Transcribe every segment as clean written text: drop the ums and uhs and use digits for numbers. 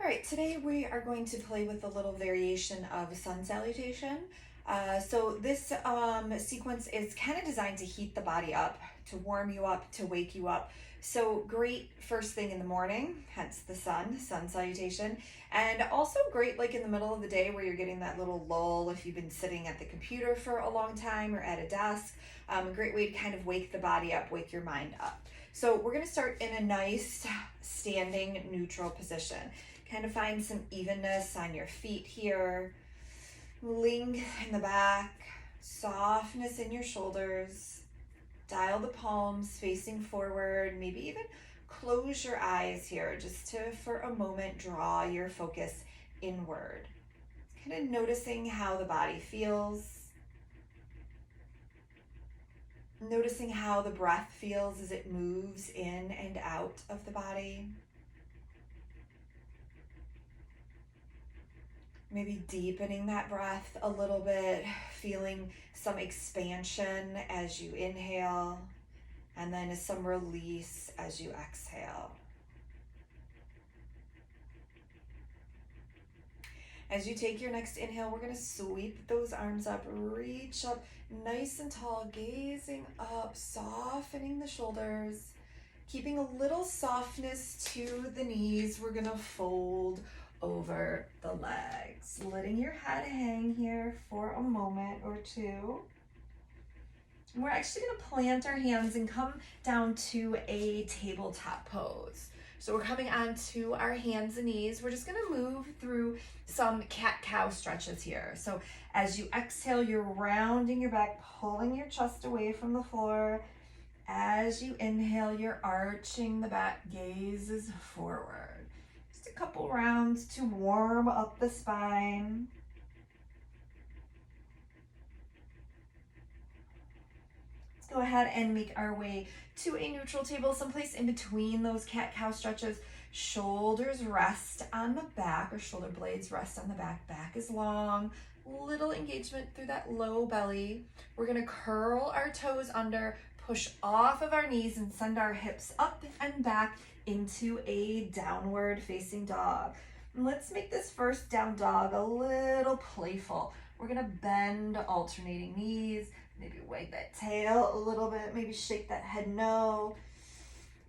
All right, today we are going to play with a little variation of sun salutation. So this sequence is kind of designed to heat the body up, to warm you up, to wake you up. So great first thing in the morning, hence the sun salutation. And also great like in the middle of the day where you're getting that little lull if you've been sitting at the computer for a long time or at a desk. A great way to kind of wake the body up, wake your mind up. So we're gonna start in a nice standing neutral position. Kind of find some evenness on your feet here, length in the back, softness in your shoulders. Dial the palms facing forward, maybe even close your eyes here just to, for a moment, draw your focus inward. Kind of noticing how the body feels. Noticing how the breath feels as it moves in and out of the body. Maybe deepening that breath a little bit, feeling some expansion as you inhale, and then some release as you exhale. As you take your next inhale, we're going to sweep those arms up, reach up nice and tall, gazing up, softening the shoulders, keeping a little softness to the knees. We're going to fold over the legs, letting your head hang here for a moment or two. And we're actually going to plant our hands and come down to a tabletop pose. So we're coming onto our hands and knees. We're just going to move through some cat-cow stretches here. So as you exhale, you're rounding your back, pulling your chest away from the floor. As you inhale, you're arching the back, gazes forward. Just a couple rounds to warm up the spine. Let's go ahead and make our way to a neutral table, someplace in between those cat-cow stretches. Shoulders rest on the back, or shoulder blades rest on the back. Back is long, little engagement through that low belly. We're gonna curl our toes under, push off of our knees, and send our hips up and back into a downward facing dog. And let's make this first down dog a little playful. We're gonna bend alternating knees, maybe wag that tail a little bit, maybe shake that head no.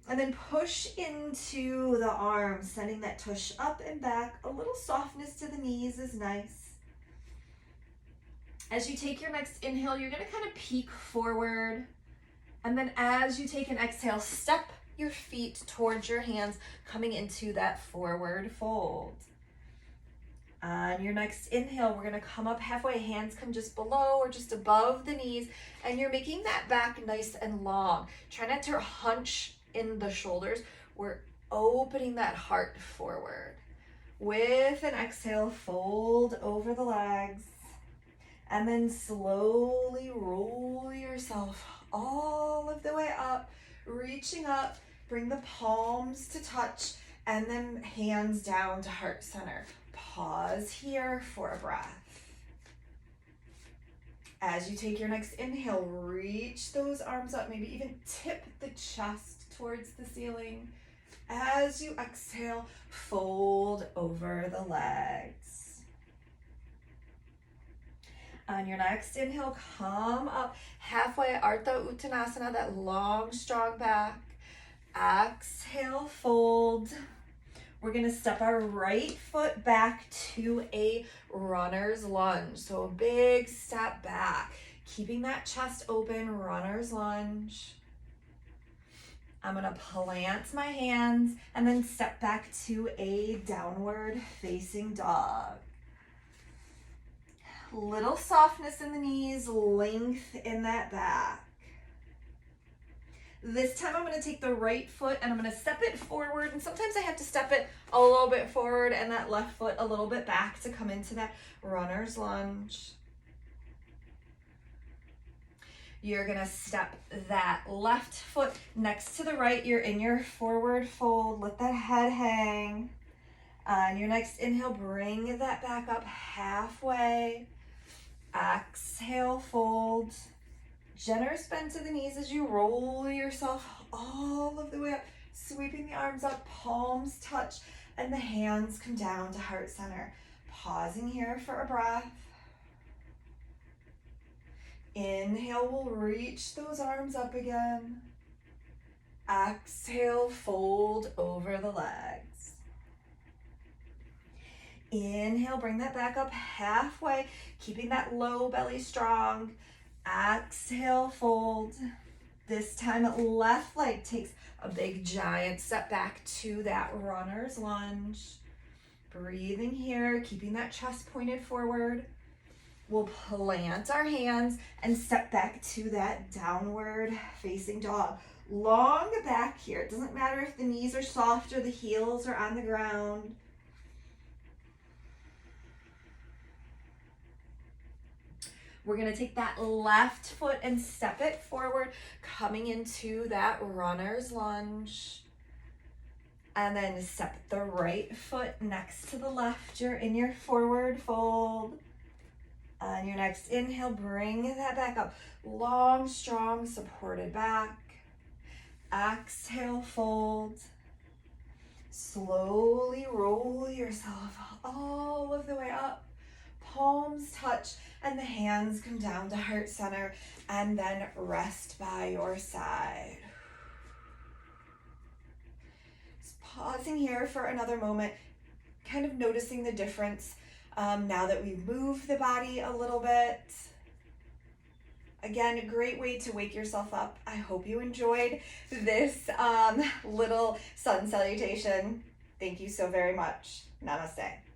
And then push into the arms, sending that tush up and back. A little softness to the knees is nice. As you take your next inhale, you're gonna kind of peek forward. And then as you take an exhale, step your feet towards your hands, coming into that forward fold. On your next inhale, we're gonna come up halfway, hands come just below or just above the knees, and you're making that back nice and long. Try not to hunch in the shoulders. We're opening that heart forward. With an exhale, fold over the legs, and then slowly roll yourself all of the way up, reaching up, bring the palms to touch, and then hands down to heart center. Pause here for a breath. As you take your next inhale, reach those arms up, maybe even tip the chest towards the ceiling. As you exhale, fold over the legs. On your next inhale, come up halfway, Ardha Uttanasana, that long, strong back. Exhale, fold. We're gonna step our right foot back to a runner's lunge. So a big step back, keeping that chest open, runner's lunge. I'm gonna plant my hands and then step back to a downward facing dog. Little softness in the knees, length in that back. This time I'm gonna take the right foot and I'm gonna step it forward, and sometimes I have to step it a little bit forward and that left foot a little bit back to come into that runner's lunge. You're gonna step that left foot next to the right. You're in your forward fold. Let that head hang. On your next inhale, bring that back up halfway. Exhale, fold. Generous bend to the knees as you roll yourself all of the way up, sweeping the arms up, palms touch. and the hands come down to heart center. Pausing here for a breath. Inhale, we'll reach those arms up again. Exhale, fold over the legs. Inhale, bring that back up halfway, keeping that low belly strong. Exhale, fold. This time, left leg takes a big giant step back to that runner's lunge. Breathing here, keeping that chest pointed forward. We'll plant our hands and step back to that downward facing dog. Long back here. It doesn't matter if the knees are soft or the heels are on the ground. We're going to take that left foot and step it forward, coming into that runner's lunge. And then step the right foot next to the left. You're in your forward fold. On your next inhale, bring that back up. Long, strong, supported back. Exhale, fold. Slowly roll yourself all of the way up. Palms touch and the hands come down to heart center, and then rest by your side. Just pausing here for another moment, kind of noticing the difference now that we've moved the body a little bit. Again, a great way to wake yourself up. I hope you enjoyed this little sun salutation. Thank you so very much. Namaste.